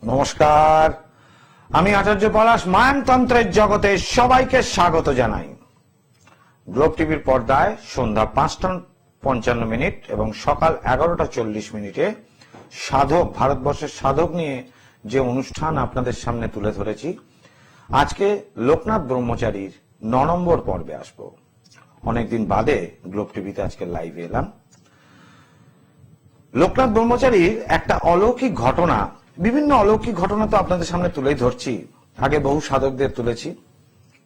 নমস্কার, আমি আচার্য পলাশ মায়ানতন্ত্রের জগতে সবাইকে স্বাগত জানাই। গ্লোব টিভির পর্দায় সন্ধ্যা 5:55 এবং সকাল 11:40 সাধক, ভারতবর্ষের সাধক নিয়ে যে অনুষ্ঠান আপনাদের সামনে তুলে ধরেছি, আজকে লোকনাথ ব্রহ্মচারীর 9 নম্বর পর্বে আসবো। অনেকদিন বাদে গ্লোব টিভিতে আজকে লাইভে এলাম। লোকনাথ ব্রহ্মচারীর একটা অলৌকিক ঘটনা, বিভিন্ন অলৌকিক ঘটনা তো আপনাদের সামনে তুলেই ধরছি, আগে বহু সাধকদের তুলেছি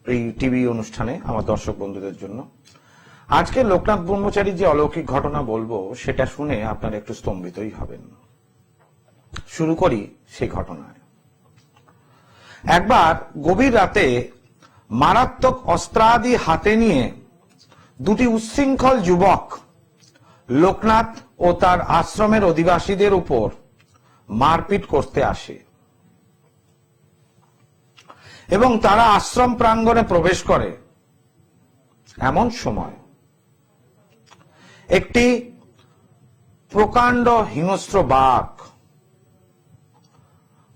এই টিভি অনুষ্ঠানে আমার দর্শক বন্ধুদের জন্য। আজকে লোকনাথ ব্রহ্মচারীর যে অলৌকিক ঘটনা বলবো, সেটা শুনে আপনারা একটু স্তম্ভিতই হবেন। শুরু করি সেই ঘটনায়। একবার গভীর রাতে মারাত্মক অস্ত্রাদি হাতে নিয়ে দুটি উচ্ছৃঙ্খল যুবক লোকনাথ ও তার আশ্রমের অধিবাসীদের উপর মারপিট করতে আসে এবং তারা আশ্রম প্রাঙ্গণে প্রবেশ করে। এমন সময় একটি প্রকাণ্ড হিংস্র বাঘ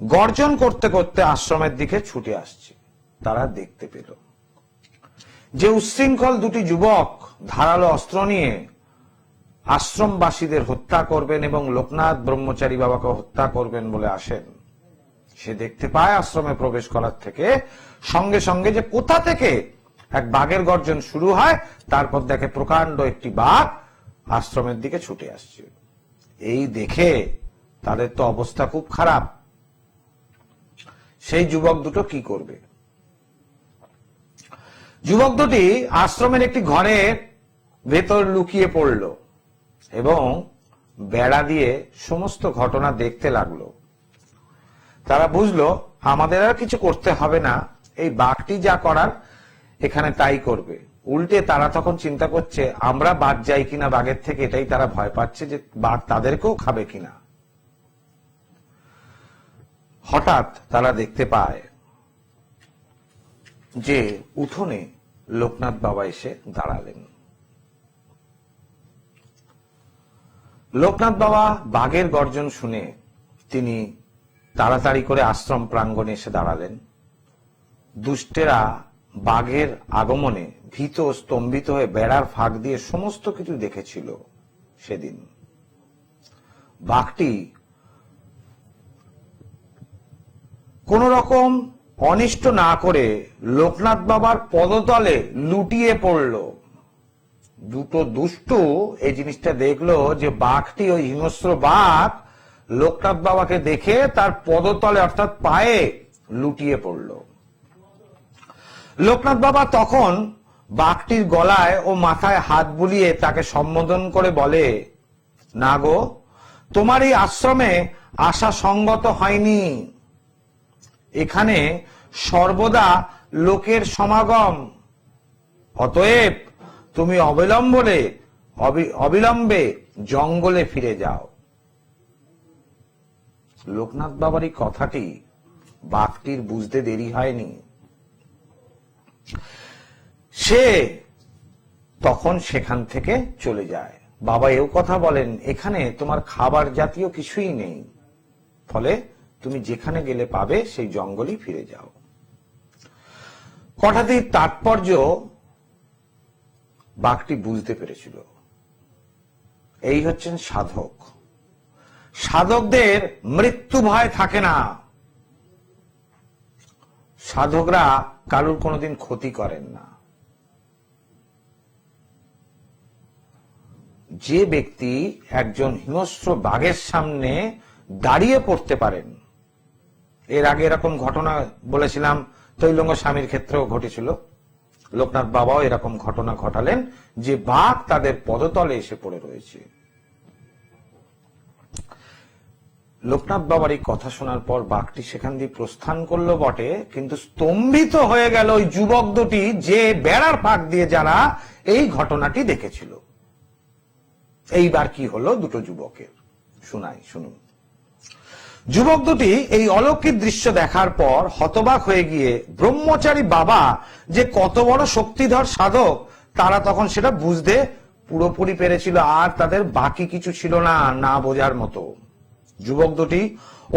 গর্জন করতে করতে আশ্রমের দিকে ছুটে আসছে। তারা দেখতে পেল যে উচ্ছৃঙ্খল দুটি যুবক ধারালো অস্ত্র নিয়ে আশ্রমবাসীদের হত্যা করবেন এবং লোকনাথ ব্রহ্মচারী বাবাকে হত্যা করবেন বলে আসেন। সে দেখতে পায় আশ্রমে প্রবেশ করার থেকে সঙ্গে সঙ্গে যে কোথা থেকে এক বাঘের গর্জন শুরু হয়, তারপর দেখে প্রকাণ্ড একটি বাঘ আশ্রমের দিকে ছুটে আসছে। এই দেখে তাদের তো অবস্থা খুব খারাপ। সেই যুবক দুটো কি করবে? যুবক দুটি আশ্রমের একটি ঘরের ভেতর লুকিয়ে পড়ল এবং বেড়া দিয়ে সমস্ত ঘটনা দেখতে লাগলো। তারা বুঝলো আমাদের আর কিছু করতে হবে না, এই বাঘটি যা করার এখানে তাই করবে। উল্টে তারা তখন চিন্তা করছে আমরা বাদ যাই কিনা বাঘের থেকে, এটাই তারা ভয় পাচ্ছে যে বাঘ তাদেরকেও খাবে কিনা। হঠাৎ তারা দেখতে পায় যে উঠোনে লোকনাথ বাবা এসে দাঁড়ালেন। লোকনাথ বাবা বাঘের গর্জন শুনে তিনি তাড়াতাড়ি করে আশ্রম প্রাঙ্গণে এসে দাঁড়ালেন। দুষ্টেরা বাঘের আগমনে ভীত স্তম্ভিত হয়ে বেড়ার ফাঁক দিয়ে সমস্ত কিছু দেখেছিল। সেদিন বাঘটি কোন রকম অনিষ্ট না করে লোকনাথ বাবার পদতলে লুটিয়ে পড়ল। দুটো দুষ্টু এই জিনিসটা দেখলো যে বাঘটি, ওই হিংস্র বাঘ লোকনাথ বাবাকে দেখে তার পদতলে অর্থাৎ পায়ে লুটিয়ে পড়ল। লোকনাথ বাবা তখন বাঘটির গলায় ও মাথায় হাত বুলিয়ে তাকে সম্বোধন করে বলে, না গো, তোমার এই আশ্রমে আসা সঙ্গত হয়নি। এখানে সর্বদা লোকের সমাগম, অতএব তুমি অবিলম্বে জঙ্গলে ফিরে যাও। লোকনাথ বাবার এই কথাটি বাঘটির বুঝতে দেরি হয়নি। সে তখন সেখান থেকে চলে যায়। বাবা এও কথা বলেন, এখানে তোমার খাবার জাতীয় কিছুই নেই, ফলে তুমি যেখানে গেলে পাবে সেই জঙ্গলই ফিরে যাও। কথাটির তাৎপর্য বাঘটি বুঝতে পেরেছিল। এই হচ্ছেন সাধক। সাধকদের মৃত্যু ভয় থাকে না। সাধকরা কারুর কোনোদিন ক্ষতি করেন না। যে ব্যক্তি একজন হিংস্র বাঘের সামনে দাঁড়িয়ে পড়তে পারেন, এর আগে এরকম ঘটনা বলেছিলাম তৈলঙ্গ স্বামীর ক্ষেত্রেও ঘটেছিল। লোকনাথ বাবাও এরকম ঘটনা ঘটালেন যে বাঘ তাদের পদতলে এসে পড়ে রয়েছে। লোকনাথ বাবার এই কথা শোনার পর বাঘটি সেখান দিয়ে প্রস্থান করলো বটে, কিন্তু স্তম্ভিত হয়ে গেল ওই যুবক দুটি, যে বেড়ার ফাঁক দিয়ে যারা এই ঘটনাটি দেখেছিল। এইবার কি হলো দুটো যুবকের, শুনাই, শুনুন। যুবক দুটি এই অলৌকিক দৃশ্য দেখার পর হতবাক হয়ে গিয়ে ব্রহ্মচারী বাবা যে কত বড় শক্তিধর সাধক, তারা তখন সেটা বুঝতে পুরোপুরি পেরেছিল। আর তাদের বাকি কিছু ছিল না, না বোঝার মতো। যুবক দুটি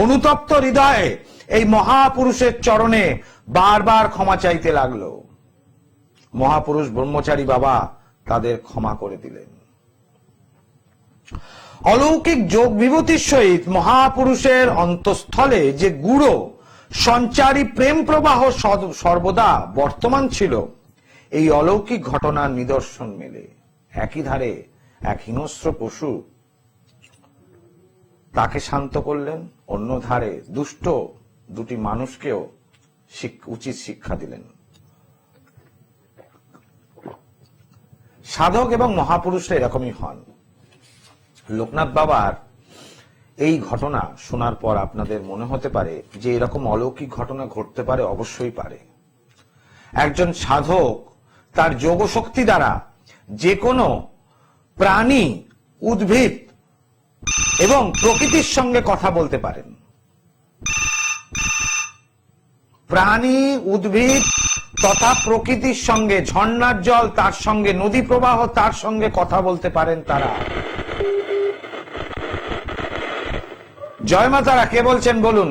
অনুতপ্ত হৃদয়ে এই মহাপুরুষের চরণে বারবার ক্ষমা চাইতে লাগলো। মহাপুরুষ ব্রহ্মচারী বাবা তাদের ক্ষমা করে দিলেন। অলৌকিক যোগ বিভূতির সহিত মহাপুরুষের অন্তঃস্থলে যে গূঢ় সঞ্চারী প্রেম প্রবাহ সর্বদা বর্তমান ছিল, এই অলৌকিক ঘটনার নিদর্শন মেলে। একই ধারে এক হিংস্র পশু তাকে শান্ত করলেন, অন্য ধারে দুষ্ট দুটি মানুষকেও উচিত শিক্ষা দিলেন। সাধক এবং মহাপুরুষরা এরকমই হন। লোকনাথ বাবার এই ঘটনা শোনার পর আপনাদের মনে হতে পারে যে এরকম অলৌকিক ঘটনা ঘটতে পারে, অবশ্যই পারে। একজন সাধক তার যোগ শক্তি দ্বারা যে কোনো প্রাণী, উদ্ভিদ এবং প্রকৃতির সঙ্গে কথা বলতে পারেন। প্রাণী, উদ্ভিদ তথা প্রকৃতির সঙ্গে, ঝর্ণার জল তার সঙ্গে, নদী প্রবাহ তার সঙ্গে কথা বলতে পারেন তারা। জয় মা তারা, কে বলছেন বলুন?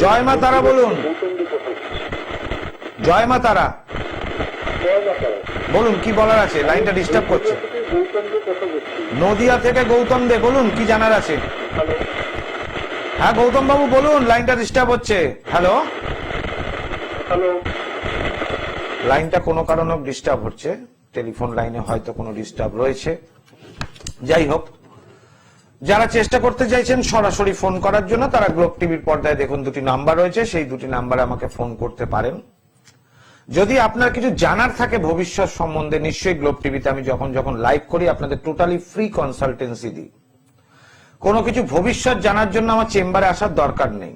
জয় মা তারা বলুন। জয় মা তারা বলুন, কি বলার আছে? লাইনটা ডিস্টার্ব করছে। নদিয়া থেকে গৌতম দে, বলুন কি জানার আছে? হ্যাঁ গৌতম বাবু বলুন, লাইনটা ডিস্টার্ব হচ্ছে। হ্যালো, লাইনটা কোনো কারণে ডিস্টার্ব হচ্ছে, টেলিফোন লাইনে হয়তো কোনো ডিস্টার্ব রয়েছে। যাই হোক, যারা চেষ্টা করতে চাইছেন সরাসরি ফোন করার জন্য, তারা গ্লোব টিভির পর্দায় দেখুন দুটি নাম্বার রয়েছে, সেই দুটি নাম্বারে আমাকে ফোন করতে পারেন। যদি আপনার কিছু জানার থাকে ভবিষ্যৎ সম্বন্ধে, নিশ্চয়ই গ্লোব টিভিতে আমি যখন লাইভ করি আপনাদের টোটালি ফ্রি কনসালটেন্সি দিই। কোনো কিছু ভবিষ্যৎ জানার জন্য আমার চেম্বারে আসার দরকার নেই।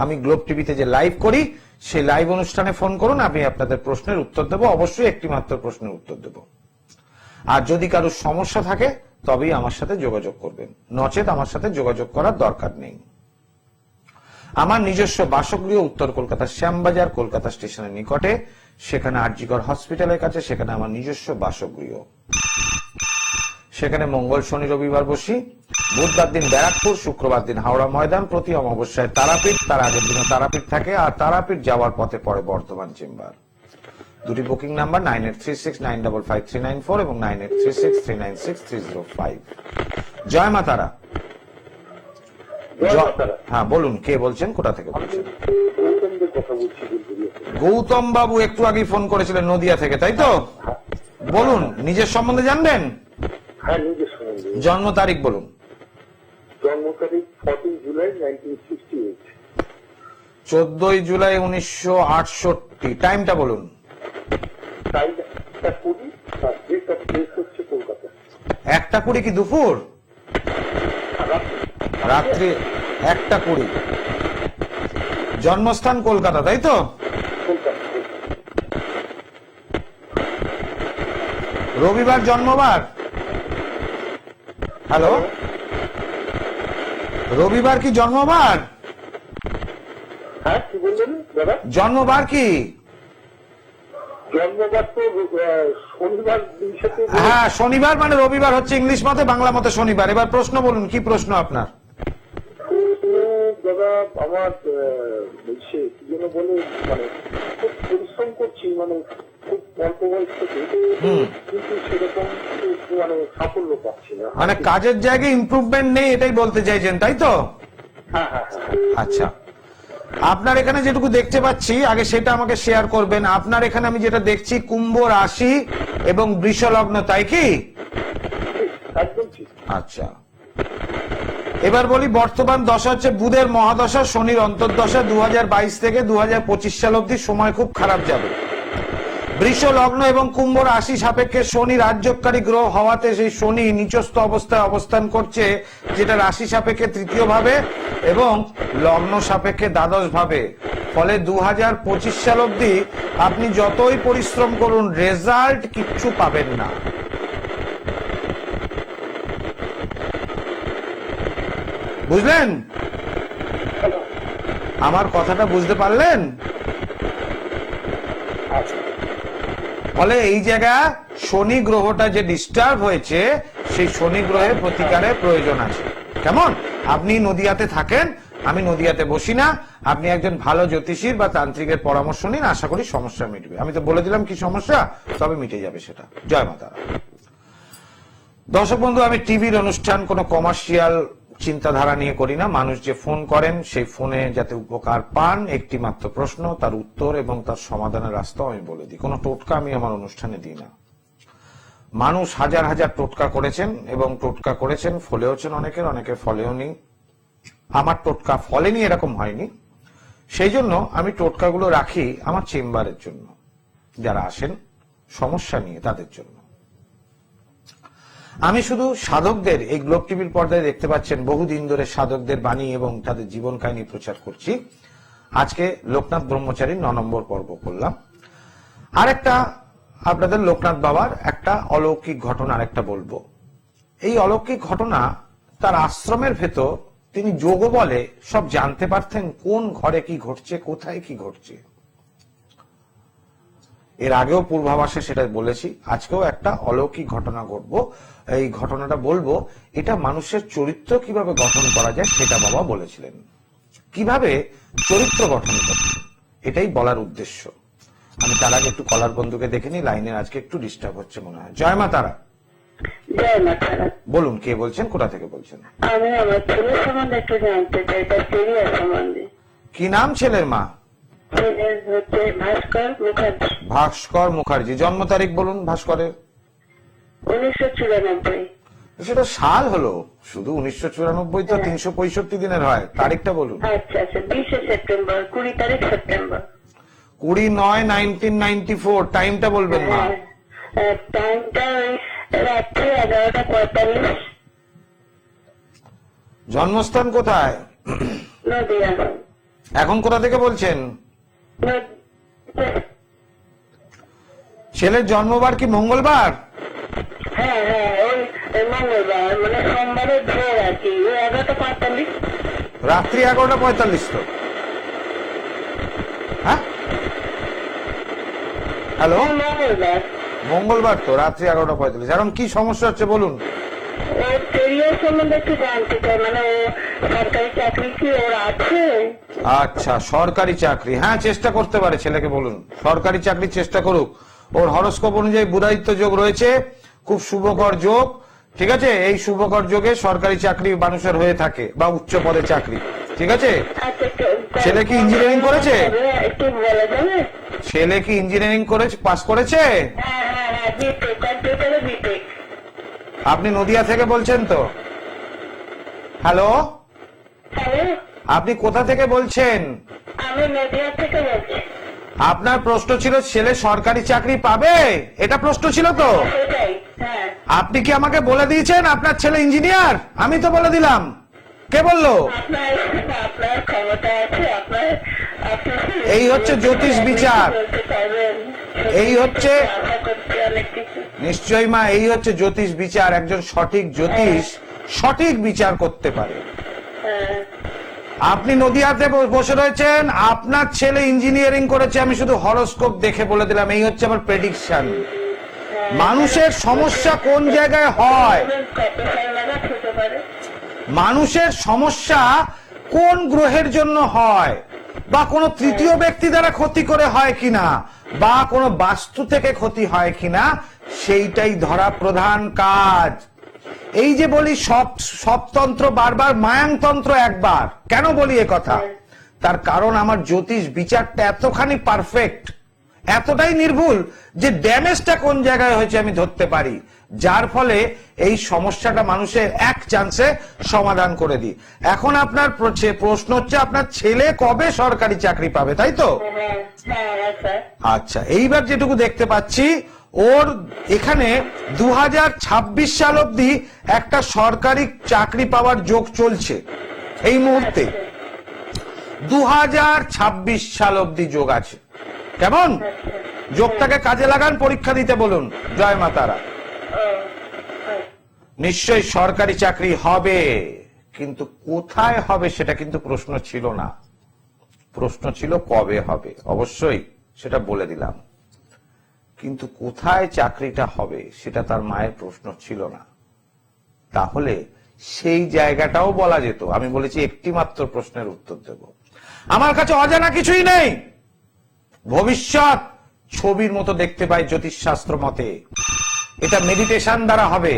আমি গ্লোব টিভিতে যে লাইভ করি সেই লাইভ অনুষ্ঠানে ফোন করুন, আমি আপনাদের প্রশ্নের উত্তর দেবো, অবশ্যই একটি মাত্র প্রশ্নের উত্তর দেব। আর যদি কারো সমস্যা থাকে তবেই আমার সাথে যোগাযোগ করবেন, নচেত আমার সাথে যোগাযোগ করার দরকার নেই। আমার নিজস্ব বাসগৃহ উত্তর কলকাতার শ্যামবাজার, কলকাতা স্টেশনের নিকটে, সেখানে আরজিকর হসপিটালের কাছে, সেখানে আমার নিজস্ব বাসগৃহ। সেখানে মঙ্গল, শনি, রবিবার বসি, বুধবার দিন ব্যারাকপুর, শুক্রবার দিন হাওড়া ময়দান, প্রতি অমাবস্যায় তারাপীঠ, তার আগের দিনে তারাপীঠ থাকে, আর তারাপীঠ যাওয়ার পথে পড়ে বর্ধমান চেম্বার। দুটি বুকিং নাম্বার 9836955394 এবং 9836396305। জয় মা তারা। হ্যাঁ বলুন, কে বলছেন, কোথা থেকে বলছেন? গৌতম বাবু একটু আগে ফোন করেছিলেন নদিয়া থেকে, তাই তো? বলুন, নিজের সম্বন্ধে জানবেন? জন্ম তারিখ বলুন। জন্ম তারিখ 14 জুলাই 1968। 14 জুলাই 1968। টাইমটা বলুন। একটা কুড়ি কি দুপুর? রাত্রি 1:20। জন্মস্থান কলকাতা, তাই তো? রবিবার জন্মবার? হ্যালো, রবিবার কি জন্মবার? হ্যাঁ, কি বললেন দাদা? জন্মবার কি? জন্মবার তো শনিবার। হ্যাঁ, শনিবার মানে রবিবার হচ্ছে ইংলিশ মতে, বাংলা মতে শনিবার। এবার প্রশ্ন বলুন, কি প্রশ্ন আপনার? দাদা আমার বলছে কি যেন বলে, মানে খুব পরিশ্রম করছি, মানে খুব অল্প বয়স থেকে, কিন্তু সেরকম মানে সাফল্য পাচ্ছি না। মানে কাজের জায়গায় ইমপ্রুভমেন্ট নেই, এটাই বলতে চাইছেন, তাই তো? হ্যাঁ হ্যাঁ। আচ্ছা, আপনার এখানে যেটুকু দেখতে পাচ্ছি আগে সেটা আমাকে শেয়ার করবেন। আপনার এখানে আমি যেটা দেখছি কুম্ভ রাশি এবং বৃষ লগ্ন, তাই কি? আচ্ছা, এবার বলি, বর্তমান দশা হচ্ছে বুধের মহাদশা, শনির অন্তর্দশা। 2022 থেকে 2025 সাল অব্দি সময় খুব খারাপ যাবে। বৃষ লগ্ন এবং কুম্ভ রাশি সাপেক্ষে শনি রাজ্যকারী গ্রহ হওয়াতে সেই শনি নিচস্থ অবস্থায় অবস্থান করছে, যেটা রাশি সাপেক্ষে তৃতীয় ভাবে এবং লগ্ন সাপেক্ষে দ্বাদশ ভাবে। ফলে 2025 সাল অব্দি আপনি যতই পরিশ্রম করুন রেজাল্ট কিচ্ছু পাবেন না। বুঝলেন? আমার কথাটা বুঝতে পারলেন? ফলে এই জায়গা শনি গ্রহটা যে ডিস্টার্ব হয়েছে সেই শনি গ্রহের প্রতিকারের প্রয়োজন আছে। কেমন? আপনি নদিয়াতে থাকেন, আমি নদিয়াতে বসি না, আপনি একজন ভালো জ্যোতিষীর বা তান্ত্রিকের পরামর্শ নিন, আশা করি সমস্যা মিটবে। আমি তো বলে দিলাম কি সমস্যা, তবে মিটে যাবে সেটা। জয় মাতা। দর্শক বন্ধু, আমি টিভির অনুষ্ঠান কোনো কমার্শিয়াল চিন্তাধারা নিয়ে করি না। মানুষ যে ফোন করেন সেই ফোনে যাতে উপকার পান, একটি মাত্র প্রশ্ন, তার উত্তর এবং তার সমাধানের রাস্তাও আমি বলে দিই। কোনো টোটকা আমি আমার অনুষ্ঠানে দিই না। মানুষ হাজার হাজার টোটকা করেছেন এবং টোটকা করেছেন, ফলেওছেন অনেকের ফলেওনি। আমার টোটকা ফলেনি এরকম হয়নি, সেই জন্য আমি টোটকাগুলো রাখি আমার চেম্বারের জন্য, যারা আসেন সমস্যা নিয়ে তাদের জন্য। আমি শুধু সাধকদের, এই গ্লোব টিভির পর্দায় দেখতে পাচ্ছেন বহুদিন ধরে সাধকদের বাণী এবং তাদের জীবন কাহিনী প্রচার করছি। আজকে লোকনাথ ব্রহ্মচারীর 9 নম্বর পর্ব করলাম। আরেকটা আপনাদের লোকনাথ বাবার একটা অলৌকিক ঘটনা আরেকটা বলবো। এই অলৌকিক ঘটনা, তার আশ্রমের ভেতর তিনি যোগ বলে সব জানতে পারতেন, কোন ঘরে কি ঘটছে, কোথায় কি ঘটছে। এর আগেও পূর্বাভাসে সেটা বলেছি, আজকেও একটা অলৌকিক ঘটনা ঘটবো। এই ঘটনাটা বলবো, এটা মানুষের চরিত্র কিভাবে গঠন করা যায় সেটা বাবা বলেছিলেন। কিভাবে চরিত্র গঠন করতে, এটাই বলার উদ্দেশ্য। আমি তার আগে একটু কলার বন্ধুকে দেখে নি, লাইনের আজকে একটু ডিস্টার্ব হচ্ছে মনে হয়। জয় মা তারা। জয় মা তারা। বলুন, কে বলছেন, কোথা থেকে বলছেন? আমি আমার ছেলের সম্বন্ধে একটু জানতে চাই, তার কেরিয়ার সম্বন্ধে। কি নাম ছেলের মা? ছেলের হচ্ছে ভাস্কর মুখার্জি। ভাস্কর মুখার্জি। জন্ম তারিখ বলুন ভাস্করের। 1994। সেটা সাল হলো, শুধু 1994 তো 365 দিনের হয়। তারিখটা বলুন। আচ্ছা আচ্ছা, 20 সেপ্টেম্বর, 20 তারিখ সেপ্টেম্বর। 20/9/1994। টাইমটা বলবেন মা। টাইমটা রাত্রি 11:45। জন্মস্থান কোথায়? নদিয়া। এখন কোথা থেকে বলছেন? ছেলের জন্মবার কি মঙ্গলবার? হ্যাঁ হ্যাঁ, ওই মঙ্গলবার, মানে সোমবারের ভোর আর কি, 11:45। রাত্রি 11:45 তো? হ্যাঁ, হ্যালো, মঙ্গলবার। মঙ্গলবার তো, রাত্রি 11:45। এখন কি সমস্যা হচ্ছে বলুন। ওর কেরিয়ার সম্বন্ধে একটু জানতে চাই, মানে ও সরকারি চাকরি কি ওর আছে? আচ্ছা, সরকারি চাকরি, হ্যাঁ চেষ্টা করতে পারে। ছেলেকে বলুন সরকারি চাকরির চেষ্টা করুক। ওর হরস্কোপ অনুযায়ী বুধায়িত্ব যোগ রয়েছে, খুব শুভকর যোগ। ঠিক আছে, এই শুভকর যোগে সরকারি চাকরি মানুষের হয়ে থাকে, বা উচ্চ পদে চাকরি। ঠিক আছে। ছেলে কি ইঞ্জিনিয়ারিং করেছে? একটু বলা যাবে? ছেলে কি ইঞ্জিনিয়ারিং করে পাস করেছে? হ্যাঁ হ্যাঁ হ্যাঁ, বিটেক, কম্পিউটারে বিটেক। আপনি নদিয়া থেকে বলছেন তো? হ্যালো, হ্যালো, আপনি কোথা থেকে বলছেন? আমি নদিয়া থেকে বলছি। আপনার প্রশ্ন ছিল ছেলে সরকারি চাকরি পাবে, এটা প্রশ্ন ছিল তো? সেটাই, হ্যাঁ। আপনি কি আমাকে বলে দিয়েছেন আপনার ছেলে ইঞ্জিনিয়ার? আমি তো বলে দিলাম। কে বললো? আপনার ক্ষমতা আছে, এই হচ্ছে জ্যোতিষ বিচার। এই হচ্ছে, নিশ্চয়ই মা, এই হচ্ছে জ্যোতিষ বিচার। একজন সঠিক জ্যোতিষ সঠিক বিচার করতে পারে। আপনি নদিয়াতে বসে রয়েছেন, আপনার ছেলে ইঞ্জিনিয়ারিং করেছে, আমি শুধু হরোস্কোপ দেখে বলে দিলাম। এই হচ্ছে আমার প্রেডিকশন। মানুষের সমস্যা কোন জায়গায় হয়, মানুষের সমস্যা কোন গ্রহের জন্য হয়, বা কোনো তৃতীয় ব্যক্তি দ্বারা ক্ষতি করে হয় কিনা, বা কোনো বাস্তু থেকে ক্ষতি হয় কিনা, সেইটাই ধরা প্রধান কাজ। এই যে বলি সব তন্ত্র বারবার, মায়াংতন্ত্র একবার, কেন বলি এ কথা? তার কারণ আমার জ্যোতিষ বিচারটা এতখানি পারফেক্ট, এতটাই নির্ভুল যে ড্যামেজটা কোন জায়গায় হয়েছে আমি ধরতে পারি, যার ফলে এই সমস্যাটা মানুষের এক চান্সে সমাধান করে দিই। এখন আপনার প্রশ্ন হচ্ছে আপনার ছেলে কবে সরকারি চাকরি পাবে, তাই তো? আচ্ছা, এইবার যেটুকু দেখতে পাচ্ছি, ওর এখানে 2026 সাল অব্দি একটা সরকারি চাকরি পাওয়ার যোগ চলছে এই মুহূর্তে। 2026 সাল অব্দি যোগ আছে। কেমন? যোগটাকে কাজে লাগান, পরীক্ষা দিতে বলুন। জয় মা তারা। নিশ্চয়ই সরকারি চাকরি হবে, কিন্তু কোথায় হবে সেটা কিন্তু প্রশ্ন ছিল না। প্রশ্ন ছিল কবে হবে, অবশ্যই সেটা বলে দিলাম, কিন্তু কোথায় চাকরিটা হবে সেটা তার মায়ের প্রশ্ন ছিল না। তাহলে সেই জায়গাটাও বলা যেত। আমি বলেছি একটি মাত্র প্রশ্নের উত্তর দেব। আমার কাছে অজানা কিছুই নেই। ভবিষ্যৎ ছবির মতো দেখতে পাই জ্যোতিষশাস্ত্র মতে। এটা মেডিটেশন দ্বারা হবে।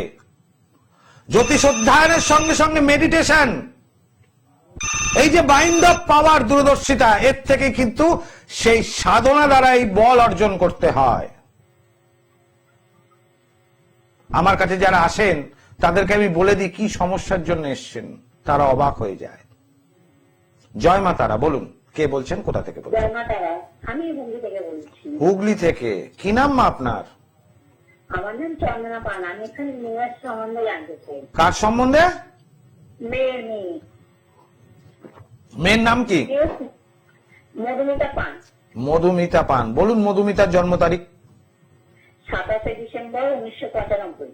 জ্যোতিষ অধ্যয়নের সঙ্গে সঙ্গে মেডিটেশন, এই যে বাইন্ড অফ পাওয়ার, দূরদর্শিতা, এর থেকে কিন্তু সেই সাধনা দ্বারা এই বল অর্জন করতে হয়। আমার কাছে যারা আসেন তাদেরকে আমি বলে দিই কি সমস্যার জন্য এসছেন, তারা অবাক হয়ে যায়। জয় মা তারা, বলুন কে বলছেন, কোথা থেকে বলছেন? জয় মা তারা, আমি হুগলি থেকে বলছি। হুগলি থেকে। কি নাম মা আপনার? আমার নাম চন্দনা পান। আমি এখানে মেয়ের সম্বন্ধে জানতে চাই। কার সম্বন্ধে? মেয়ে। মেয়ের নাম কি? মধুমিতা পান। মধুমিতা পান। বলুন মধুমিতার জন্ম তারিখ। 27 ডিসেম্বর 1995।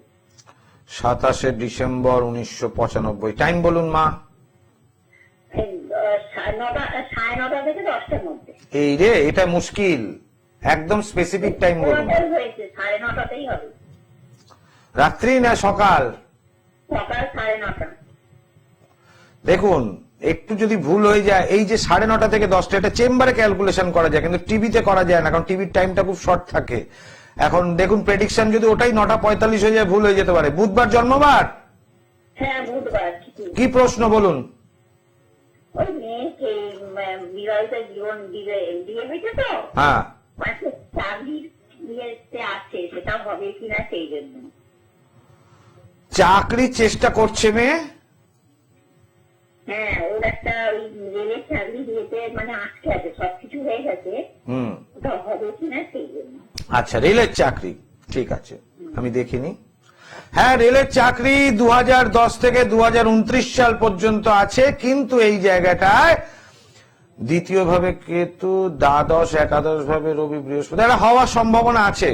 27 ডিসেম্বর 1995। টাইম বলুন মা। 9:30 থেকে 10টার মধ্যে। এই রে, এটা মুশকিল। একদম স্পেসিফিক টাইম বলুন। হয়েছে 9:30তেই হবে। রাত্রি না সকাল? সকাল 9:30। দেখুন একটু যদি ভুল হয়ে যায়, এই যে 9:30 থেকে 10টা, এটা চেম্বারে ক্যালকুলেশন করা যায়, কিন্তু টিভিতে করা যায় না, কারণ টিভির টাইমটা খুব শর্ট থাকে। এখন দেখুন প্রেডিকশন যদি ওটাই 9:45 হয়ে যায়, ভুল হয়ে যেতে পারে। বুধবার জন্মবার? হ্যাঁ, বুধবার। কি প্রশ্ন বলুন? ওই মেয়েকে বিবাহিত জীবন দিয়ে হয়েছে তো, হ্যাঁ, চাকরির ইয়েতে আছে, সেটা হবে কিনা সেই জন্য। চাকরির চেষ্টা করছে মেয়ে? হ্যাঁ, ওর একটা ওই রেলের চাকরি দিয়েতে মানে আটকে আছে, সবকিছু হয়ে গেছে, ওটা হবে কিনা সেই জন্য। আচ্ছা, রেলের চাকরি, ঠিক আছে, আমি দেখিনি। হ্যাঁ, রেলের চাকরি 2010 থেকে 2029 সাল পর্যন্ত আছে, কিন্তু এই জায়গাটায় দ্বিতীয় ভাবে কেতু, দ্বাদশ একাদশ ভাবে রবি বৃহস্পতি, এটা হওয়ার সম্ভাবনা আছে।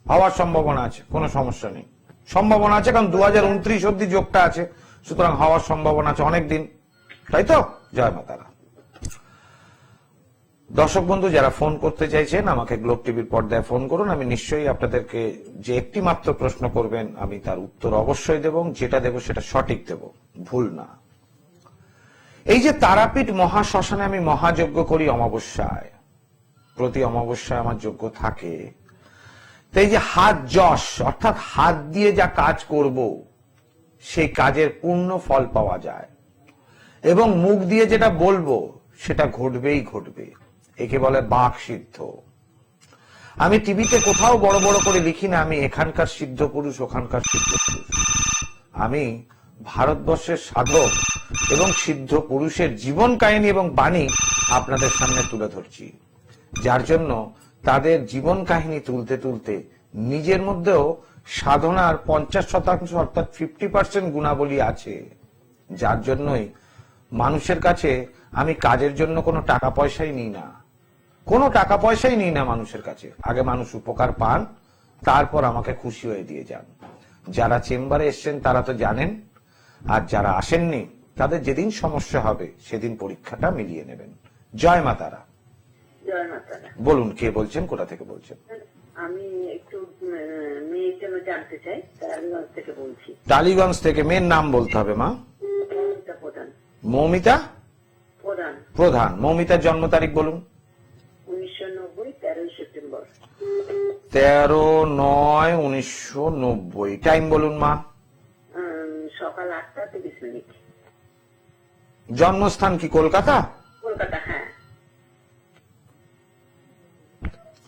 হওয়ার সম্ভাবনা আছে, কোনো সমস্যা নেই, সম্ভাবনা আছে, কারণ 2029 অব্দি যোগটা আছে, সুতরাং হওয়ার সম্ভাবনা আছে অনেকদিন, তাই তো? জয় মা তারা। দর্শক বন্ধু যারা ফোন করতে চাইছেন আমাকে গ্লোব টিভির পর্দায় ফোন করুন। আমি নিশ্চয়ই আপনাদেরকে যে একটি মাত্র প্রশ্ন করবেন আমি তার উত্তর অবশ্যই দেব, যেটা দেব সেটা সঠিক দেব, ভুল না। এই যে তারাপীঠ মহাশ্মশানে আমি মহাযজ্ঞ করি অমাবস্যায়, প্রতি অমাবস্যায় আমার যজ্ঞ থাকে। তো এই যে হাত যশ, অর্থাৎ হাত দিয়ে যা কাজ করব সেই কাজের পূর্ণ ফল পাওয়া যায়, এবং মুখ দিয়ে যেটা বলবো সেটা ঘটবেই ঘটবে। একে বলে বাক সিদ্ধ। আমি টিভিতে কোথাও বড় বড় করে লিখি না আমি এখানকার সিদ্ধ পুরুষ, ওখানকার সিদ্ধ পুরুষ। আমি ভারতবর্ষের সাধক এবং সিদ্ধ পুরুষের জীবন কাহিনী এবং বাণী আপনাদের সামনে তুলে ধরছি, যার জন্য তাদের জীবন কাহিনী তুলতে তুলতে নিজের মধ্যেও সাধনার 50% অর্থাৎ 50% গুণাবলী আছে, যার জন্যই মানুষের কাছে আমি কাজের জন্য কোনো টাকা পয়সাই নিই না, কোনো টাকা পয়সাই নিই না মানুষের কাছে। আগে মানুষ উপকার পান, তারপর আমাকে খুশি হয়ে দিয়ে যান। যারা চেম্বারে এসছেন তারা তো জানেন, আর যারা আসেননি তাদের যেদিন সমস্যা হবে সেদিন পরীক্ষাটা মিলিয়ে নেবেন। জয় মা তারা। জয় মা তারা। বলুন কে বলছেন, কোথা থেকে বলছেন? আমি একটু মেয়ের জন্য জানতে চাই, টালিগঞ্জ থেকে বলছি। টালিগঞ্জ থেকে। মেয়ের নাম বলতে হবে মা। মৌমিতা প্রধান। মৌমিতা প্রধান। প্রধান। মৌমিতার জন্ম তারিখ বলুন। 1990, 13 সেপ্টেম্বর। 13/9/1990। টাইম বলুন মা। সকাল 8:30। জন্মস্থান কি কলকাতা? কলকাতা। হ্যাঁ।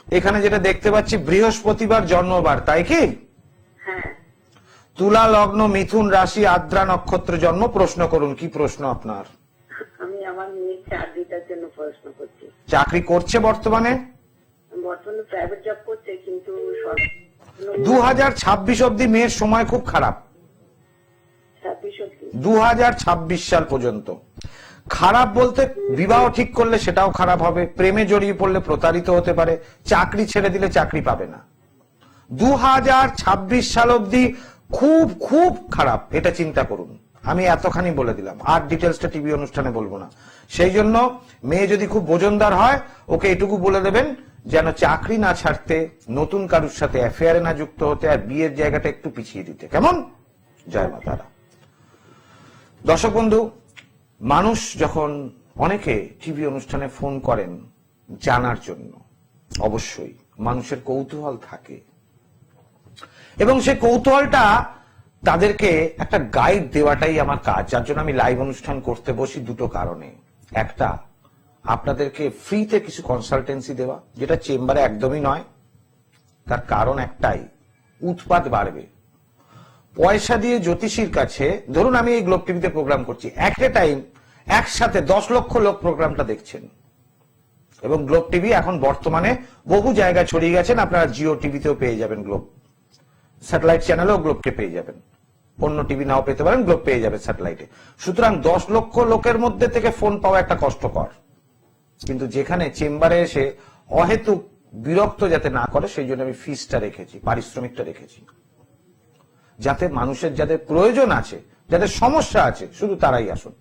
এখানে যেটা দেখতে পাচ্ছি বৃহস্পতিবার জন্মবার, তাই কি? হ্যাঁ। তুলা লগ্ন, মিথুন রাশি, আদ্রা নক্ষত্র জন্ম। প্রশ্ন করুন, কি প্রশ্ন আপনার? আমি আমার মেয়ের চাকরিটার জন্য প্রশ্ন করছি। চাকরি করছে বর্তমানে? বর্তমানে প্রাইভেট জব করছে, কিন্তু 2026 অব্দি মেয়ের সময় খুব খারাপ। 2026 সাল পর্যন্ত খারাপ বলতে বিবাহ ঠিক করলে সেটাও খারাপ হবে, প্রেমে জড়িয়ে পড়লে প্রতারিত হতে পারে, চাকরি ছেড়ে দিলে চাকরি পাবে না। 2026 সাল অব্দি খুব খুব খারাপ, এটা চিন্তা করুন। আমি এতখানি বলে দিলাম, আর ডিটেলসটা টিভি অনুষ্ঠানে বলবো না। সেই জন্য মেয়ে যদি খুব বোজনদার হয়, ওকে এটুকু বলে দেবেন যেন চাকরি না ছাড়তে, নতুন কারুর সাথে অ্যাফেয়ারে না যুক্ত হতে, আর বিয়ের জায়গাটা একটু পিছিয়ে দিতে। কেমন? জয় মা তারা। দর্শক বন্ধু, মানুষ যখন অনেকে টিভি অনুষ্ঠানে ফোন করেন জানার জন্য, অবশ্যই মানুষের কৌতূহল থাকে এবং সেই কৌতূহলটা তাদেরকে একটা গাইড দেওয়াটাই আমার কাজ, যার জন্য আমি লাইভ অনুষ্ঠান করতে বসি দুটো কারণে। একটা, আপনাদেরকে ফ্রিতে কিছু কনসালটেন্সি দেওয়া, যেটা চেম্বারে একদমই নয়। তার কারণ একটাই, উৎপাত বাড়বে। পয়সা দিয়ে জ্যোতিষীর কাছে, ধরুন আমি এই গ্লোব টিভিতে প্রোগ্রাম করছি, এট এ টাইম একসাথে 10 লক্ষ লোক প্রোগ্রামটা দেখছেন এবং গ্লোব টিভি এখন বর্তমানে বহু জায়গায় ছড়িয়ে গেছেন। আপনারা জিও টিভিতেও পেয়ে যাবেন, গ্লোব স্যাটেলাইট চ্যানেলেও গ্লোবকে পেয়ে যাবেন। অন্য টিভি নাও পেতে পারেন, গ্লোব পেয়ে যাবে স্যাটেলাইটে। সুতরাং 10 লক্ষ লোকের মধ্যে থেকে ফোন পাওয়া একটা কষ্টকর, কিন্তু যেখানে চেম্বারে এসে অহেতুক বিরক্ত যাতে না করে সেই জন্য আমি ফিসটা রেখেছি, পারিশ্রমিকটা রেখেছি, যাতে মানুষের যাদের প্রয়োজন আছে, যাদের সমস্যা আছে, শুধু তারাই আসুন।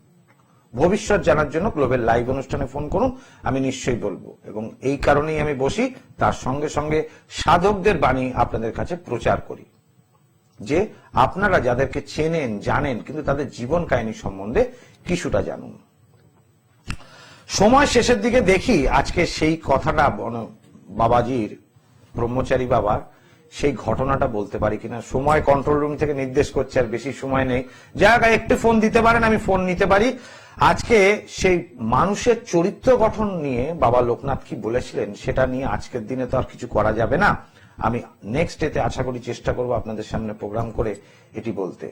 ভবিষ্যৎ জানার জন্য গ্লোবের লাইভ অনুষ্ঠানে ফোন করুন, আমি নিশ্চয়ই বলবো। এবং এই কারণেই আমি বসি, তার সঙ্গে সঙ্গে সাধকদের বাণী আপনাদের কাছে প্রচার করি, যে আপনারা যাদেরকে চেনেন জানেন কিন্তু তাদের জীবন কাহিনী সম্বন্ধে কিছুটা জানুন। সময় শেষের দিকে দেখি আজকে সেই কথাটা বাবাজির, ব্রহ্মচারী বাবার সেই ঘটনাটা বলতে পারি কিনা। সময় কন্ট্রোল রুম থেকে নির্দেশ করছে আর বেশি সময় নেই, যারা একটু ফোন দিতে পারেন আমি ফোন নিতে পারি। আজকে সেই মানুষের চরিত্র গঠন নিয়ে বাবা লোকনাথ কি বলেছিলেন সেটা নিয়ে আজকের দিনে তো আর কিছু করা যাবে না। আমি নেক্সট ডেতে আশা করি চেষ্টা করব আপনাদের সামনে প্রোগ্রাম করে এটি বলতে।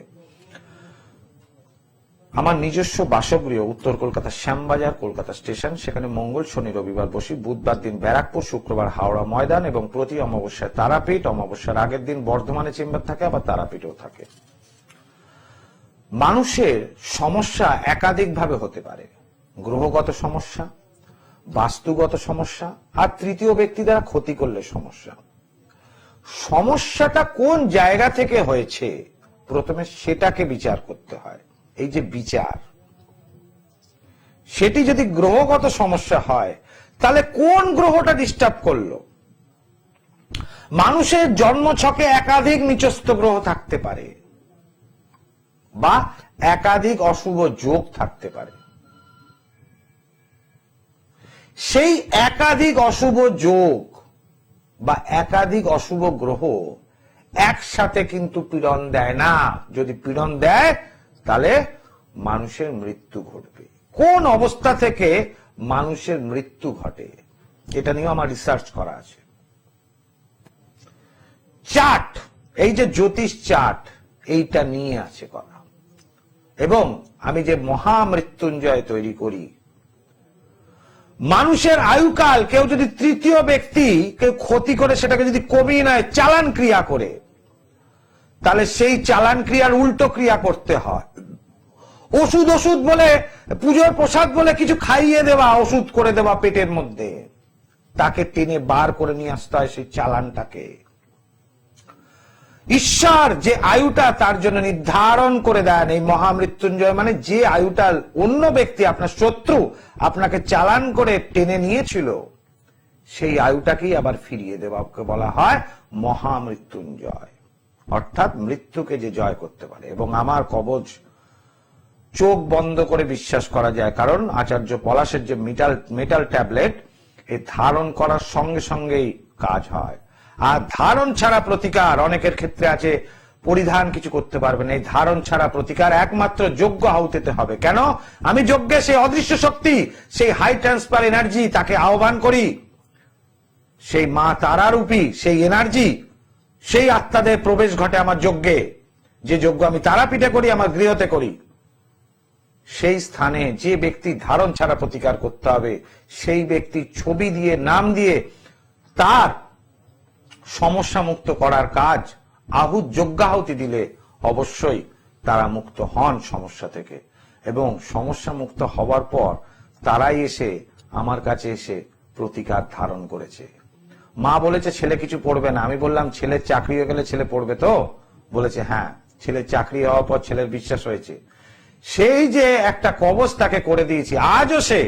আমার নিজস্ব বাসগৃহ উত্তর কলকাতা শ্যামবাজার, কলকাতা স্টেশন, সেখানে মঙ্গল শনি রবিবার বসি, বুধবার দিন ব্যারাকপুর, শুক্রবার হাওড়া ময়দান এবং প্রতি অমাবস্যায় তারাপীঠ। অমাবস্যার আগের দিন বর্ধমানে চেম্বার থাকে, আবার তারাপীঠেও থাকে। মানুষের সমস্যা একাধিক ভাবে হতে পারে, গ্রহগত সমস্যা, বাস্তুগত সমস্যা, আর তৃতীয় ব্যক্তি দ্বারা ক্ষতি করলে সমস্যা। সমস্যাটা কোন জায়গা থেকে হয়েছে প্রথমে সেটাকে বিচার করতে হয়। এই যে বিচার, সেটি যদি গ্রহগত সমস্যা হয় তাহলে কোন গ্রহটা ডিস্টার্ব করলো। মানুষের জন্মছকে একাধিক নিচস্থ গ্রহ থাকতে পারে বা একাধিক অশুভ যোগ থাকতে পারে। সেই একাধিক অশুভ যোগ বা একাধিক অশুভ গ্রহ একসাথে কিন্তু পীড়ন দেয় না। যদি পীড়ন দেয় তাহলে মানুষের মৃত্যু ঘটবে। কোন অবস্থা থেকে মানুষের মৃত্যু ঘটে এটা নিয়ে আমার রিসার্চ করা আছে। চার্ট, এই যে জ্যোতিষ চার্ট, এইটা নিয়ে আছে করা। এবং আমি যে মহামৃত্যুঞ্জয় তৈরি করি, মানুষের আয়ুকাল কেউ যদি তৃতীয় ব্যক্তি কেউ ক্ষতি করে সেটাকে যদি কমিয়ে নেয়, চালান ক্রিয়া করে, তাহলে সেই চালান ক্রিয়ার উল্টো ক্রিয়া করতে হয়। ওষুধ ওষুধ বলে, পুজোর প্রসাদ বলে কিছু খাইয়ে দেওয়া, ওষুধ করে দেওয়া পেটের মধ্যে, তাকে টেনে বার করে নিয়ে আসতে হয় সেই চালানটাকে। ঈশ্বর যে আয়ুটা তার জন্য নির্ধারণ করে দেন, এই মহামৃত্যুঞ্জয় মানে যে আয়ুটা অন্য ব্যক্তি, আপনার শত্রু আপনাকে চালান করে টেনে নিয়েছিল, সেই আয়ুটাকেই আবার ফিরিয়ে দেওয়াকে বলা হয় মহামৃত্যুঞ্জয়। অর্থাৎ মৃত্যুকে যে জয় করতে পারে। এবং আমার কবচ চোখ বন্ধ করে বিশ্বাস করা যায়, কারণ আচার্য পলাশের যে মেটাল ট্যাবলেট, এই ধারণ করার সঙ্গে সঙ্গেই কাজ হয়। আর ধারণ ছাড়া প্রতিকার, অনেকের ক্ষেত্রে আছে পরিধান কিছু করতে পারবেন, এই ধারণ ছাড়া প্রতিকার একমাত্র যজ্ঞ আহুতিতে হবে। কেন? আমি যজ্ঞে সেই অদৃশ্য শক্তি, সেই হাই ট্রান্সফার এনার্জি, তাকে আহ্বান করি, সেই মা তারারূপী সেই এনার্জি, সেই আত্মাদের প্রবেশ ঘটে আমার যজ্ঞে। যে যজ্ঞ আমি তারাপীঠে করি, আমার গৃহতে করি, সেই স্থানে যে ব্যক্তি ধারণ ছাড়া প্রতিকার করতে হবে, সেই ব্যক্তি ছবি দিয়ে, নাম দিয়ে তার সমস্যা মুক্ত করার কাজ, যজ্ঞাহুতি দিলে অবশ্যই তারা মুক্ত হন সমস্যা থেকে। এবং সমস্যা মুক্ত হওয়ার পর তারাই এসে আমার কাছে এসে প্রতিকার ধারণ করেছে। মা বলেছে ছেলে কিছু পড়বে না, আমি বললাম ছেলের চাকরি হয়ে গেলে ছেলে পড়বে তো? বলেছে হ্যাঁ। ছেলের চাকরি হওয়ার পর ছেলের বিশ্বাস হয়েছে। সেই যে একটা কবচ তাকে করে দিয়েছি, আজও সে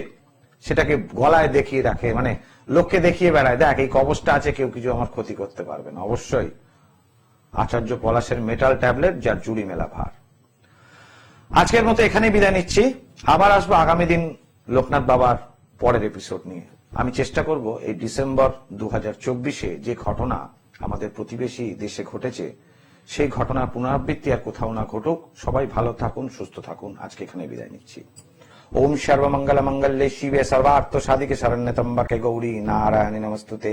সেটাকে গলায় দেখিয়ে রাখে, মানে লোককে দেখিয়ে বেড়ায়, দেখ এই কবচটা আছে, কেউ কিছু আমার ক্ষতি করতে পারবে না। অবশ্যই আচার্য পলাশের মেটাল ট্যাবলেট, যার জুড়ি মেলা ভার। আজকের মতো এখানেই বিদায় নিচ্ছি। আবার আসবো আগামী দিন লোকনাথ বাবার পরের এপিসোড নিয়ে। আমি চেষ্টা করব এই ডিসেম্বর 2024-এ যে ঘটনা আমাদের প্রতিবেশী দেশে ঘটেছে সেই ঘটনার পুনরাবৃত্তি আর কোথাও না ঘটুক। সবাই ভালো থাকুন, সুস্থ থাকুন। আজকে এখানে বিদায় নিচ্ছি। ওম সর্বমঙ্গল মঙ্গলে শিবে সর্বার্থ সাধিকে শরণ্যত্রম্বকে গৌরী নারায়ণী নমস্তুতে।